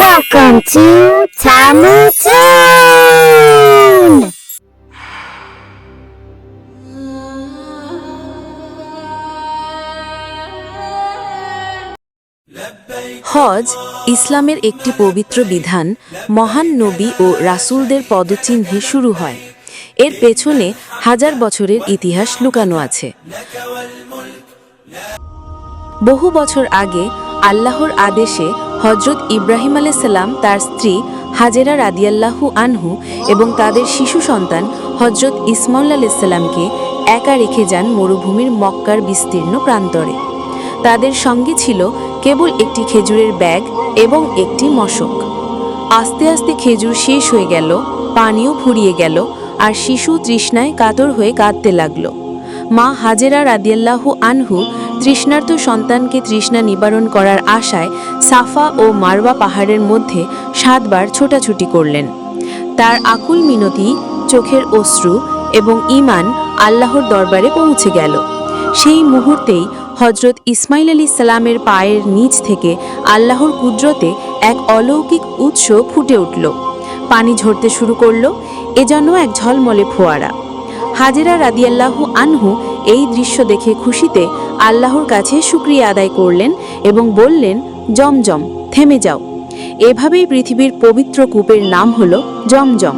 Welcome to Tamutoon! হজ ইসলামের একটি পবিত্র বিধান মহান নবী ও রাসূলদের পদচিহ্নে শুরু হয়। এর পেছনে হাজার বছরের ইতিহাস লুকানো আছে। বহু বছর আগে আল্লাহর আদেশে হজরত ইব্রাহিম আলাইহিস সালাম তার স্ত্রী হাজেরা রাদিয়াল্লাহু আনহু এবং তাদের শিশু সন্তান হজরত ইসমাইল আলাইহিস সালামকে একা রেখে যান মরুভূমির মক্কার বিস্তীর্ণ প্রান্তরে। তাদের সঙ্গে ছিল কেবল একটি খেজুরের ব্যাগ এবং একটি মশক। আস্তে আস্তে খেজুর শেষ হয়ে গেল, পানিও ফুরিয়ে গেল, আর শিশু তৃষ্ণায় কাতর হয়ে কাঁদতে লাগল। মা হাজেরা রাদিয়াল্লাহু আনহু তৃষ্ণার্ত সন্তানকে তৃষ্ণা নিবারণ করার আশায় সাফা ও মারওয়া পাহাড়ের মধ্যে 7 বার ছোটাছুটি করলেন। তার আকুল মিনতি, চোখের অশ্রু এবং ঈমান আল্লাহর দরবারে পৌঁছে গেল। সেই মুহূর্তেই হজরত ইসমাইল আলাইহিস সালামের পায়ের নিচ থেকে আল্লাহর কুদরতে এক অলৌকিক উৎস ফুটে উঠল। পানি ঝরতে শুরু করল, এ যেন এক ঝলমলে ফোয়ারা। হাজেরা রাদিয়াল্লাহু আনহু এই দৃশ্য দেখে খুশিতে আল্লাহর কাছে শুকরিয়া আদায় করলেন এবং বললেন, জমজম, থেমে যাও। এভাবেই পৃথিবীর পবিত্র কূপের নাম হলো জমজম।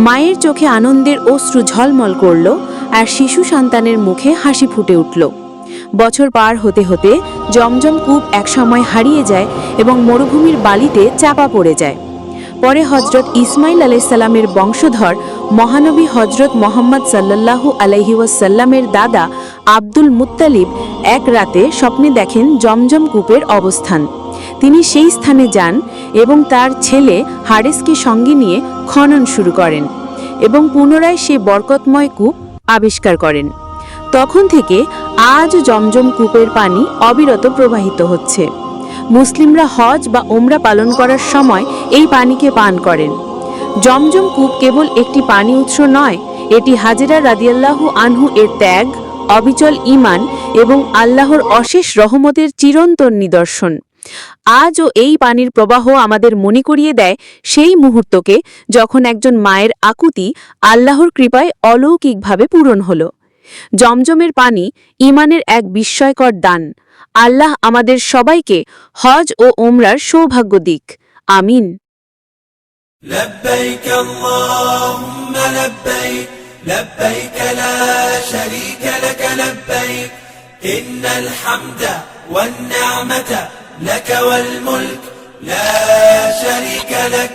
মায়ের চোখে আনন্দের অশ্রু ঝলমল করল, আর শিশু সন্তানের মুখে হাসি ফুটে উঠল। বছর পার হতে হতে জমজম কূপ একসময় হারিয়ে যায় এবং মরুভূমির বালিতে চাপা পড়ে যায়। পরে হজরত ইসমাইল আলাইহিস সালামের বংশধর মহানবী হজরত মুহাম্মদ সাল্লাল্লাহু আলাইহি ওয়াসাল্লামের দাদা আব্দুল মুত্তালিব এক রাতে স্বপ্নে দেখেন জমজম কূপের অবস্থান। তিনি সেই স্থানে যান এবং তার ছেলে হারেসকে সঙ্গে নিয়ে খনন শুরু করেন এবং পুনরায় সে বরকতময় কূপ আবিষ্কার করেন। তখন থেকে আজও জমজম কূপের পানি অবিরত প্রবাহিত হচ্ছে। মুসলিমরা হজ বা ওমরা পালন করার সময় এই পানিকে পান করেন। জমজম কূপ কেবল একটি পানি উৎস নয়, এটি হাজেরা রাদিয়াল্লাহু আনহু এর ত্যাগ, অবিচল ঈমান এবং আল্লাহর অশেষ রহমতের চিরন্তন নিদর্শন। আজও এই পানির প্রবাহ আমাদের মনে করিয়ে দেয় সেই মুহূর্তকে যখন একজন মায়ের আকুতি আল্লাহর কৃপায় অলৌকিকভাবে পূরণ হলো। জমজমের পানি ঈমানের এক বিস্ময়কর দান। আল্লাহ আমাদের সবাইকে হজ ও ওমরার সৌভাগ্য দিক। আমিন। لبيك اللهم لبيك لبيك لا شريك لك لبيك إن الحمد والنعمة لك والملك لا شريك لك